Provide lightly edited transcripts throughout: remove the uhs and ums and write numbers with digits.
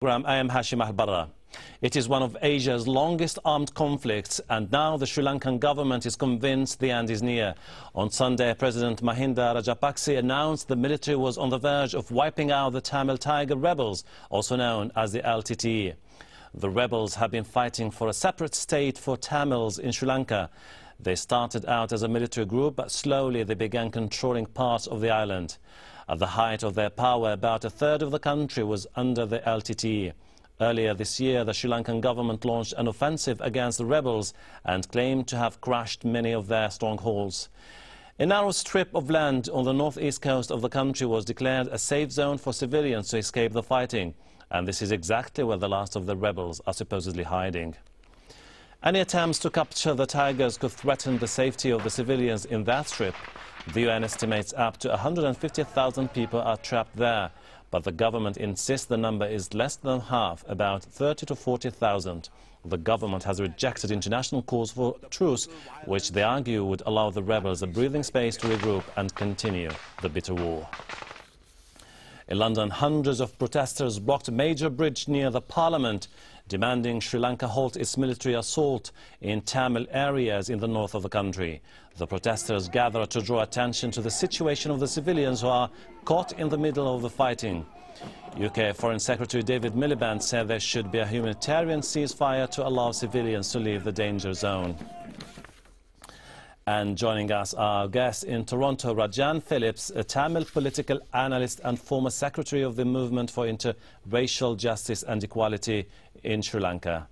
I am Hashim Al-Barra. It is one of Asia's longest armed conflicts, and now the Sri Lankan government is convinced the end is near. On Sunday, President Mahinda Rajapakse announced the military was on the verge of wiping out the Tamil Tiger rebels, also known as the LTTE. The rebels have been fighting for a separate state for Tamils in Sri Lanka. They started out as a military group, but slowly they began controlling parts of the island. At the height of their power, about a third of the country was under the LTTE. Earlier this year, the Sri Lankan government launched an offensive against the rebels and claimed to have crushed many of their strongholds. A narrow strip of land on the northeast coast of the country was declared a safe zone for civilians to escape the fighting. And this is exactly where the last of the rebels are supposedly hiding. Any attempts to capture the tigers could threaten the safety of the civilians in that strip. The UN estimates up to 150,000 people are trapped there, but the government insists the number is less than half, about 30 to 40,000. The government has rejected international calls for truce, which they argue would allow the rebels a breathing space to regroup and continue the bitter war. In London, hundreds of protesters blocked a major bridge near the Parliament, demanding Sri Lanka halt its military assault in Tamil areas in the north of the country. The protesters gathered to draw attention to the situation of the civilians who are caught in the middle of the fighting. UK Foreign Secretary David Miliband said there should be a humanitarian ceasefire to allow civilians to leave the danger zone. And joining us, our guest in Toronto, Rajan Philips, a Tamil political analyst and former secretary of the Movement for Interracial Justice and Equality in Sri Lanka.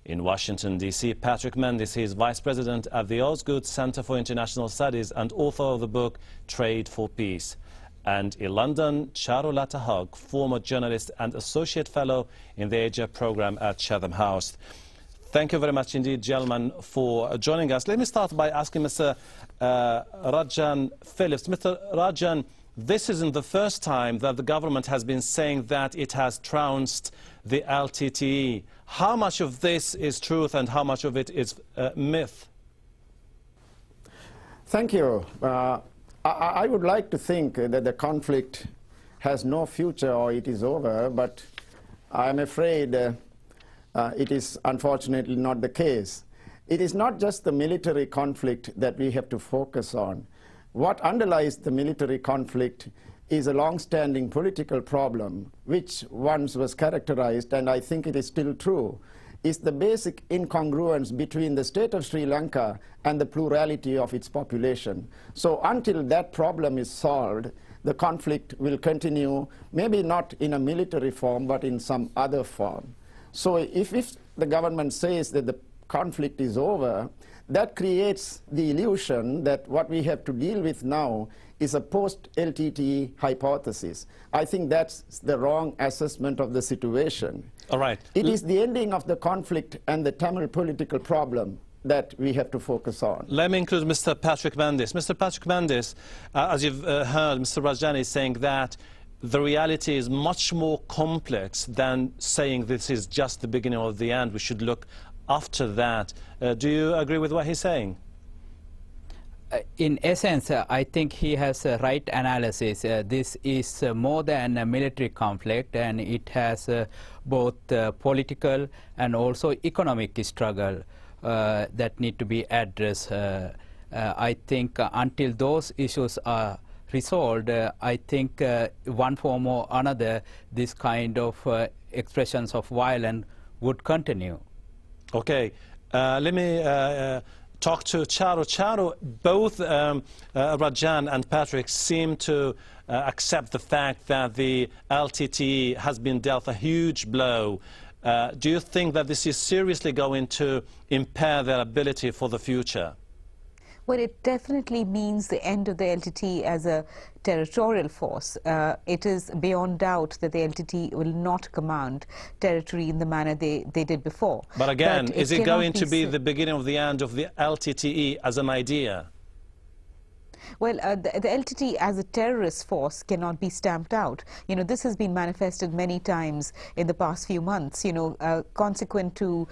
In Washington, DC, Patrick Mendis, he is vice president at the OSGOOD Centre for International Studies and author of the book Trade for Peace. And in London, Charu Lata Hogg, former journalist and associate fellow in the Asia program at Chatham House. Thank you very much indeed, gentlemen, for joining us. Let me start by asking Mr. Rajan Philips. Mr. Rajan, this isn't the first time that the government has been saying that it has trounced the LTTE. How much of this is truth and how much of it is myth? Thank you. I would like to think that the conflict has no future or it is over, but I'm afraid it is unfortunately not the case. It is not just the military conflict that we have to focus on. What underlies the military conflict is a long-standing political problem, which once was characterized, and I think it is still true, is the basic incongruence between the state of Sri Lanka and the plurality of its population. So until that problem is solved, the conflict will continue, maybe not in a military form, but in some other form. So if the government says that the conflict is over, that creates the illusion that what we have to deal with now is a post-LTTE hypothesis. I think that's the wrong assessment of the situation. All right. It is the ending of the conflict and the Tamil political problem that we have to focus on. Let me include Mr. Patrick Mendis. Mr. Patrick Mendis, as you've heard, Mr. Rajan is saying that the reality is much more complex than saying this is just the beginning of the end. We should look after that. Do you agree with what he's saying? In essence, I think he has a right analysis. This is more than a military conflict, and it has both political and also economic struggle that need to be addressed. I think until those issues are resolved, I think one form or another, this kind of expressions of violence would continue. Okay, let me talk to Charu. Charu, both Rajan and Patrick seem to accept the fact that the LTTE has been dealt a huge blow. Do you think that this is seriously going to impair their ability for the future? Well, it definitely means the end of the LTTE as a territorial force. It is beyond doubt that the LTTE will not command territory in the manner they did before. But again, is it going to be the beginning of the end of the LTTE as an idea? Well, the LTT as a terrorist force cannot be stamped out. You know, this has been manifested many times in the past few months. You know, consequent to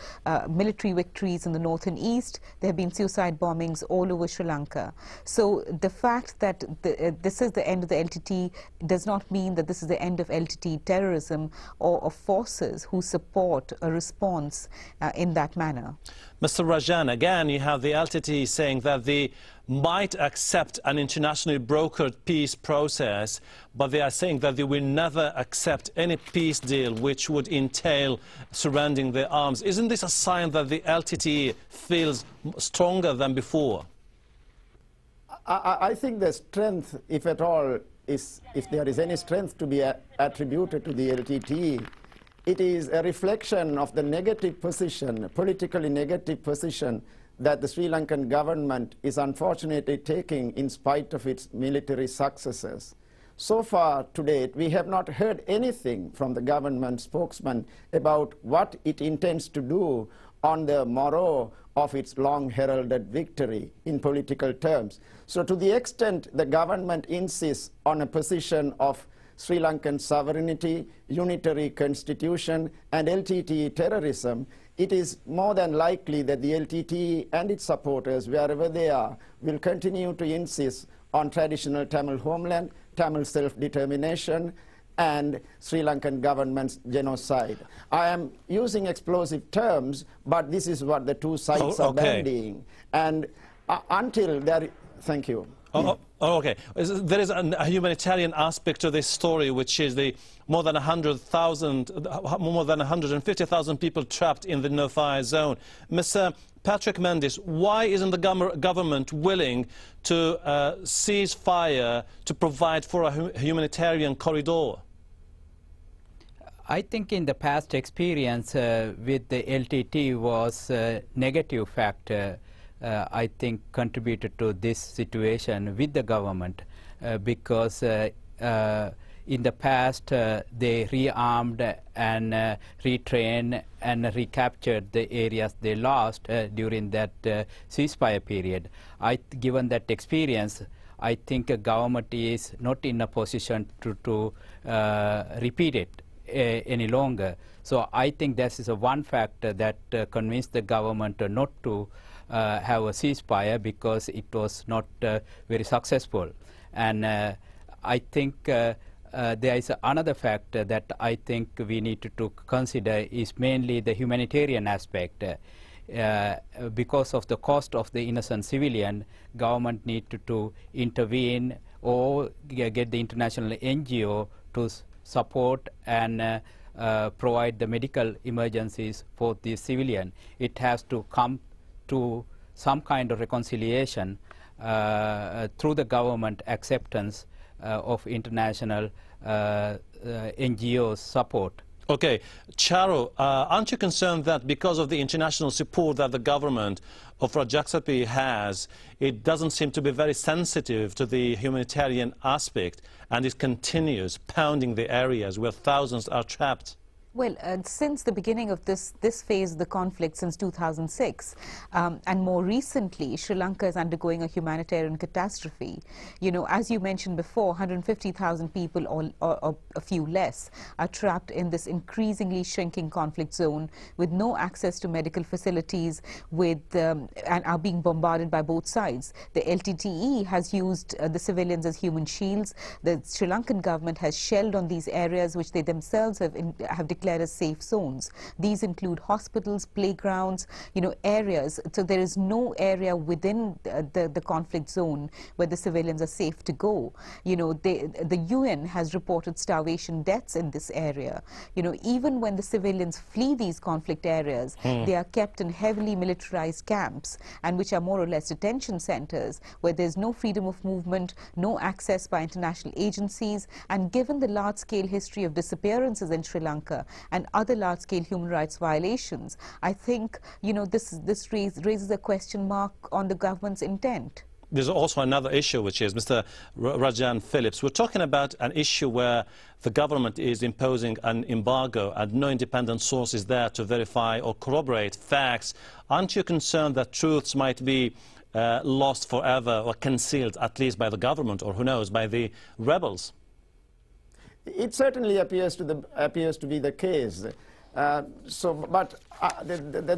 military victories in the north and east, there have been suicide bombings all over Sri Lanka. So the fact that this is the end of the LTT does not mean that this is the end of LTT terrorism or of forces who support a response in that manner. Mr. Rajan, again, you have the LTT saying that they might accept an internationally brokered peace process, but they are saying that they will never accept any peace deal which would entail surrendering their arms. Isn't this a sign that the LTT feels stronger than before? I think the strength, if at all, if there is any strength to be attributed to the LTT, it is a reflection of the negative position, politically negative position, that the Sri Lankan government is unfortunately taking in spite of its military successes. So far to date, we have not heard anything from the government spokesman about what it intends to do on the morrow of its long-heralded victory in political terms. So to the extent the government insists on a position of Sri Lankan sovereignty, unitary constitution, and LTT terrorism, it is more than likely that the LTT and its supporters, wherever they are, will continue to insist on traditional Tamil homeland, Tamil self-determination, and Sri Lankan government's genocide. I am using explosive terms, but this is what the two sides are bandying. And until there... Thank you. Okay. There is a humanitarian aspect to this story, which is the more than 150,000 people trapped in the no-fire zone. Mr. Patrick Mendis, why isn't the government willing to cease fire to provide for a humanitarian corridor? I think in the past experience with the LTT was a negative factor. I think contributed to this situation with the government because in the past they rearmed and retrained and recaptured the areas they lost during that ceasefire period. Given that experience, I think a government is not in a position to repeat it any longer. So I think this is one factor that convinced the government not to have a ceasefire because it was not very successful. And I think there is another factor that I think we need to consider is mainly the humanitarian aspect. Because of the cost of the innocent civilian, government need to intervene or get the international NGO to support and provide the medical emergencies for the civilian. It has to come to some kind of reconciliation through the government acceptance of international NGOs support. Okay, Charu, aren't you concerned that because of the international support that the government of Rajapakse has, it doesn't seem to be very sensitive to the humanitarian aspect and it continues pounding the areas where thousands are trapped? Well, since the beginning of this phase of the conflict, since 2006, and more recently, Sri Lanka is undergoing a humanitarian catastrophe. You know, as you mentioned before, 150,000 people or a few less are trapped in this increasingly shrinking conflict zone with no access to medical facilities, and are being bombarded by both sides. The LTTE has used the civilians as human shields. The Sri Lankan government has shelled on these areas which they themselves have declared as safe zones. These include hospitals, playgrounds, you know, areas. So there is no area within the conflict zone where the civilians are safe to go. You know, the UN has reported starvation deaths in this area. You know, even when the civilians flee these conflict areas, they are kept in heavily militarized camps, and which are more or less detention centers where there's no freedom of movement, no access by international agencies. And given the large-scale history of disappearances in Sri Lanka and other large-scale human rights violations, I think, you know, this raises a question mark on the government's intent. There's also another issue, which is, Mr. Rajan Philips, we're talking about an issue where the government is imposing an embargo and no independent source is there to verify or corroborate facts. Aren't you concerned that truths might be lost forever or concealed, at least by the government, or who knows, by the rebels? It certainly appears to be the case. But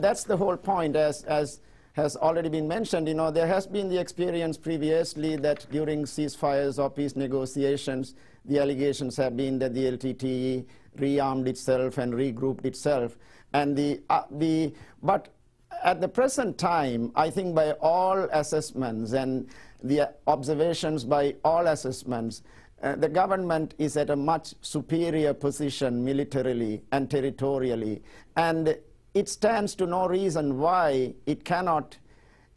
that's the whole point, as has already been mentioned. You know, there has been the experience previously that during ceasefires or peace negotiations, the allegations have been that the LTTE rearmed itself and regrouped itself. And but at the present time, I think by all assessments and the observations by all assessments, the government is at a much superior position militarily and territorially. And it stands to no reason why it cannot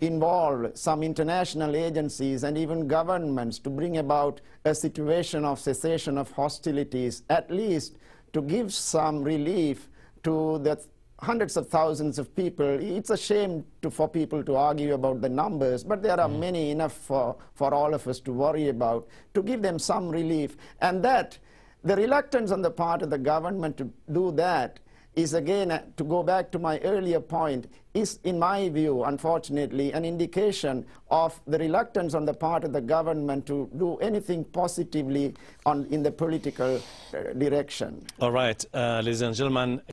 involve some international agencies and even governments to bring about a situation of cessation of hostilities, at least to give some relief to the hundreds of thousands of people. It's a shame for people to argue about the numbers, but there are many enough for all of us to worry about, to give them some relief. And that, the reluctance on the part of the government to do that is, again, to go back to my earlier point, is, in my view, unfortunately, an indication of the reluctance on the part of the government to do anything positively in the political direction. All right, ladies and gentlemen.